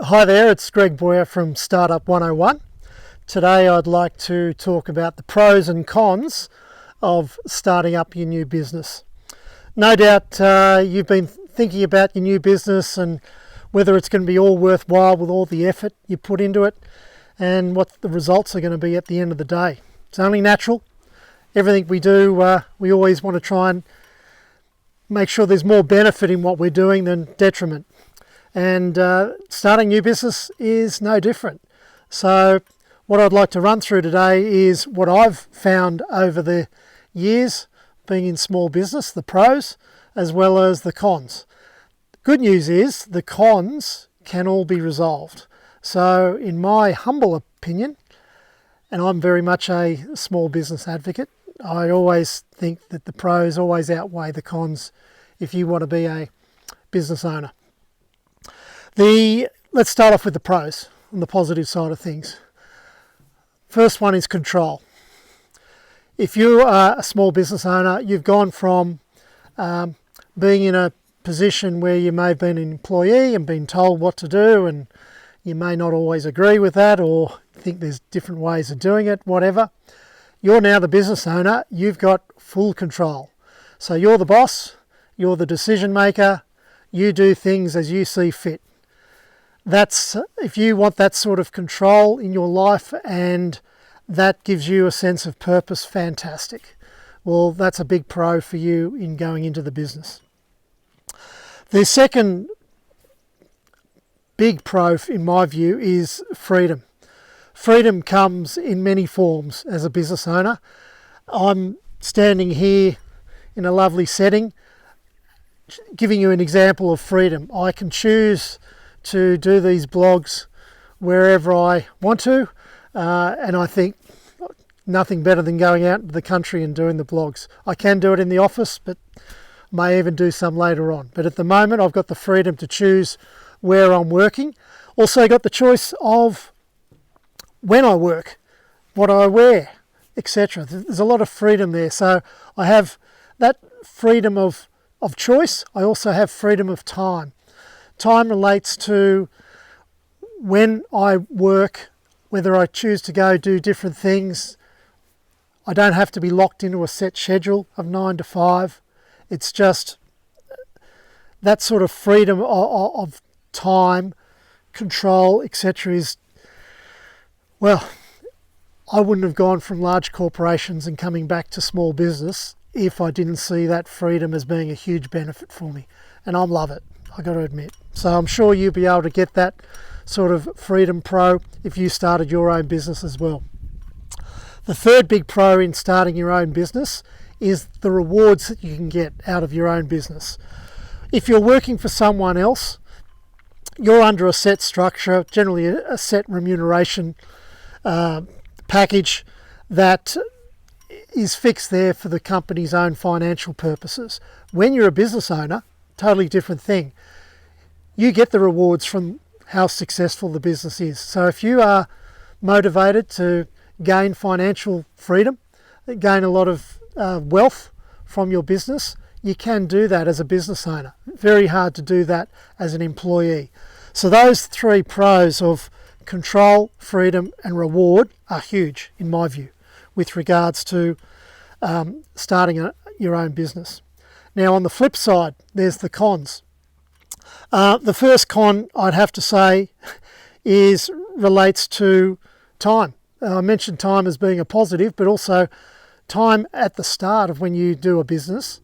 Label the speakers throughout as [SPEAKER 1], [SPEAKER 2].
[SPEAKER 1] Hi there, it's Greg Boyer from Startup 101. Today I'd like to talk about the pros and cons of starting up your new business. No doubt you've been thinking about your new business and whether it's going to be all worthwhile with all the effort you put into it and what the results are going to be at the end of the day. It's only natural. Everything we do, we always want to try and make sure there's more benefit in what we're doing than detriment. And starting new business is no different. So what I'd like to run through today is what I've found over the years being in small business, the pros as well as the cons. Good news is the cons can all be resolved. So in my humble opinion, and I'm very much a small business advocate, I always think that the pros always outweigh the cons if you want to be a business owner. Let's start off with the pros on the positive side of things. First one is control. If you are a small business owner, you've gone from being in a position where you may have been an employee and been told what to do, and you may not always agree with that or think there's different ways of doing it, whatever. You're now the business owner, you've got full control. So you're the boss, you're the decision maker, you do things as you see fit. If you want that sort of control in your life and that gives you a sense of purpose, fantastic. Well, that's a big pro for you in going into the business. The second big pro, in my view, is freedom. Freedom comes in many forms as a business owner. I'm standing here in a lovely setting, giving you an example of freedom. I can choose to do these blogs wherever I want to, and I think nothing better than going out into the country and doing the blogs. I can do it in the office, but may even do some later on. But at the moment, I've got the freedom to choose where I'm working. Also got the choice of when I work, what I wear, etc. There's a lot of freedom there. So I have that freedom of choice. I also have freedom of time. Time relates to when I work, whether I choose to go do different things. I don't have to be locked into a set schedule of 9 to 5. It's just that sort of freedom of time, control, etc. is, well, I wouldn't have gone from large corporations and coming back to small business if I didn't see that freedom as being a huge benefit for me. And I love it, I got to admit. So I'm sure you'll be able to get that sort of freedom pro if you started your own business as well. The third big pro in starting your own business is the rewards that you can get out of your own business. If you're working for someone else, you're under a set structure, generally a set remuneration package that is fixed there for the company's own financial purposes. When you're a business owner, totally different thing. You get the rewards from how successful the business is. So if you are motivated to gain financial freedom, gain a lot of wealth from your business, you can do that as a business owner. Very hard to do that as an employee. So those three pros of control, freedom and reward are huge in my view with regards to starting your own business. Now on the flip side, there's the cons. The first con I'd have to say relates to time. I mentioned time as being a positive, but also time at the start of when you do a business.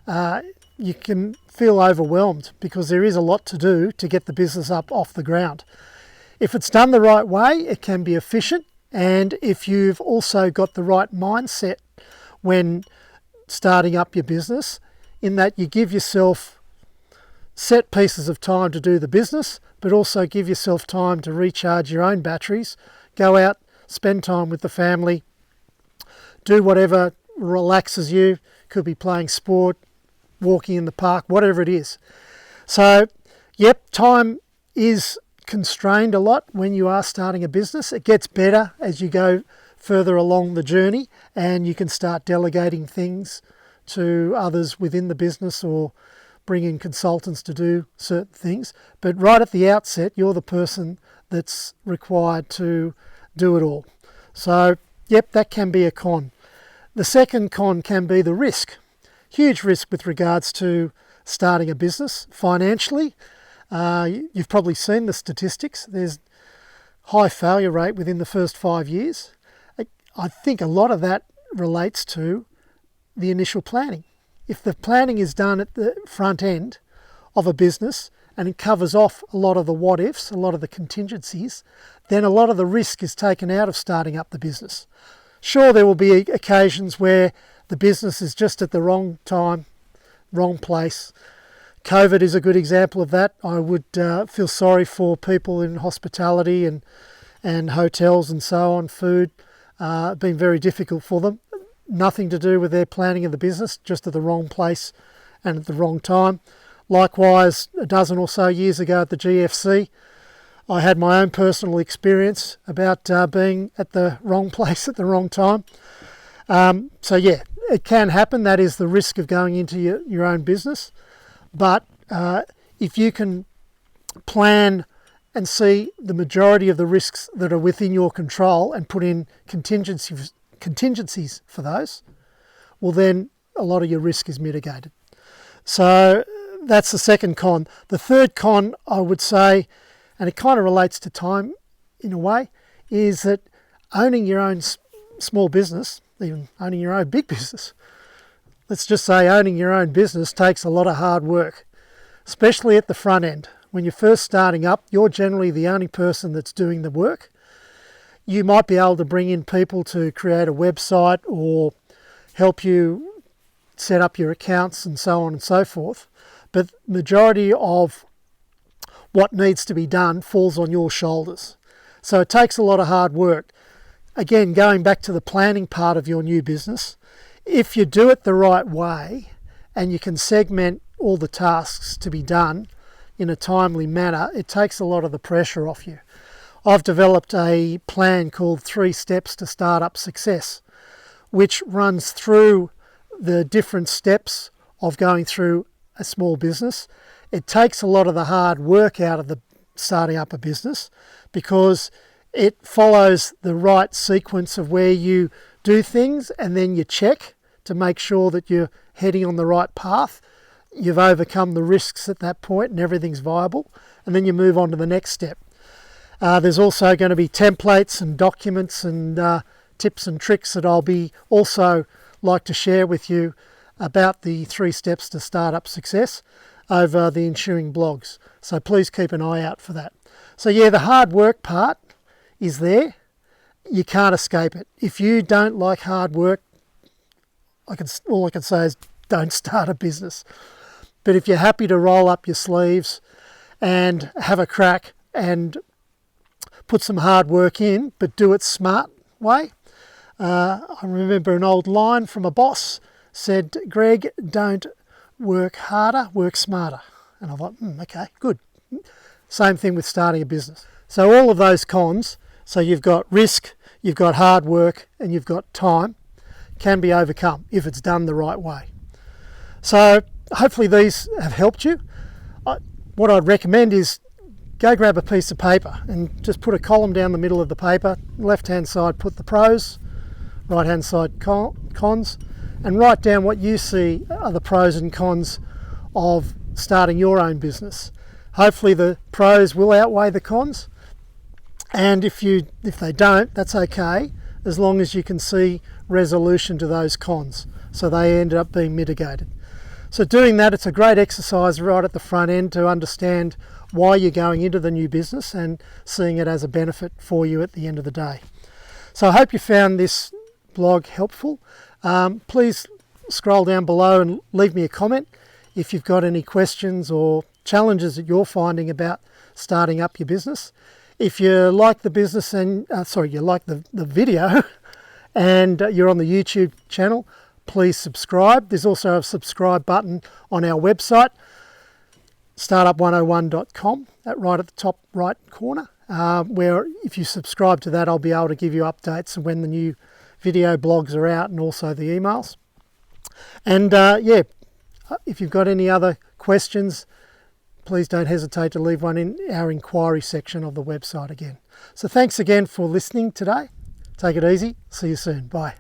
[SPEAKER 1] You can feel overwhelmed because there is a lot to do to get the business up off the ground. If it's done the right way, it can be efficient, and if you've also got the right mindset when starting up your business, in that you give yourself set pieces of time to do the business, but also give yourself time to recharge your own batteries, go out, spend time with the family, do whatever relaxes you. Could be playing sport, walking in the park, whatever it is. So, yep, time is constrained a lot when you are starting a business. It gets better as you go further along the journey and you can start delegating things to others within the business or bring in consultants to do certain things. But right at the outset, you're the person that's required to do it all. So, yep, that can be a con. The second con can be the risk. Huge risk with regards to starting a business financially. You've probably seen the statistics. There's high failure rate within the first 5 years. I think a lot of that relates to the initial planning. If the planning is done at the front end of a business and it covers off a lot of the what ifs, a lot of the contingencies, then a lot of the risk is taken out of starting up the business. Sure, there will be occasions where the business is just at the wrong time, wrong place. COVID is a good example of that. I would feel sorry for people in hospitality and hotels and so on, food. Been very difficult for them. Nothing to do with their planning of the business, just at the wrong place and at the wrong time. Likewise, a dozen or so years ago at the GFC, I had my own personal experience about being at the wrong place at the wrong time. So yeah, it can happen. That is the risk of going into your own business. But if you can plan and see the majority of the risks that are within your control and put in contingencies for those, well then a lot of your risk is mitigated. So that's the second con. The third con, I would say, and it kind of relates to time in a way, is that owning your own small business, even owning your own big business, let's just say owning your own business takes a lot of hard work, especially at the front end. When you're first starting up, you're generally the only person that's doing the work. You might be able to bring in people to create a website or help you set up your accounts and so on and so forth. But the majority of what needs to be done falls on your shoulders. So it takes a lot of hard work. Again, going back to the planning part of your new business, if you do it the right way and you can segment all the tasks to be done in a timely manner, it takes a lot of the pressure off you. I've developed a plan called 3 Steps to Startup Success, which runs through the different steps of going through a small business. It takes a lot of the hard work out of the starting up a business because it follows the right sequence of where you do things and then you check to make sure that you're heading on the right path. You've overcome the risks at that point and everything's viable, and then you move on to the next step. There's also going to be templates and documents and tips and tricks that I'll be also like to share with you about the 3 steps to startup success over the ensuing blogs. So please keep an eye out for that. So yeah, the hard work part is there. You can't escape it. If you don't like hard work, all I can say is don't start a business. But if you're happy to roll up your sleeves and have a crack and put some hard work in, but do it smart way. I remember an old line from a boss said, "Greg, don't work harder, work smarter." And I thought, okay, good. Same thing with starting a business. So all of those cons, so you've got risk, you've got hard work, and you've got time, can be overcome if it's done the right way. So hopefully these have helped you. What I'd recommend is go grab a piece of paper and just put a column down the middle of the paper. Left-hand side, put the pros, right-hand side, cons, and write down what you see are the pros and cons of starting your own business. Hopefully the pros will outweigh the cons, and if they don't, that's okay, as long as you can see resolution to those cons, so they end up being mitigated. So doing that, it's a great exercise right at the front end to understand why you're going into the new business and seeing it as a benefit for you at the end of the day. So I hope you found this blog helpful. Please scroll down below and leave me a comment if you've got any questions or challenges that you're finding about starting up your business. If you like the business and you like the video and you're on the YouTube channel, please subscribe. There's also a subscribe button on our website, startup101.com, right at the top right corner, where if you subscribe to that, I'll be able to give you updates of when the new video blogs are out and also the emails. And If you've got any other questions, please don't hesitate to leave one in our inquiry section of the website again. So thanks again for listening today. Take it easy. See you soon. Bye.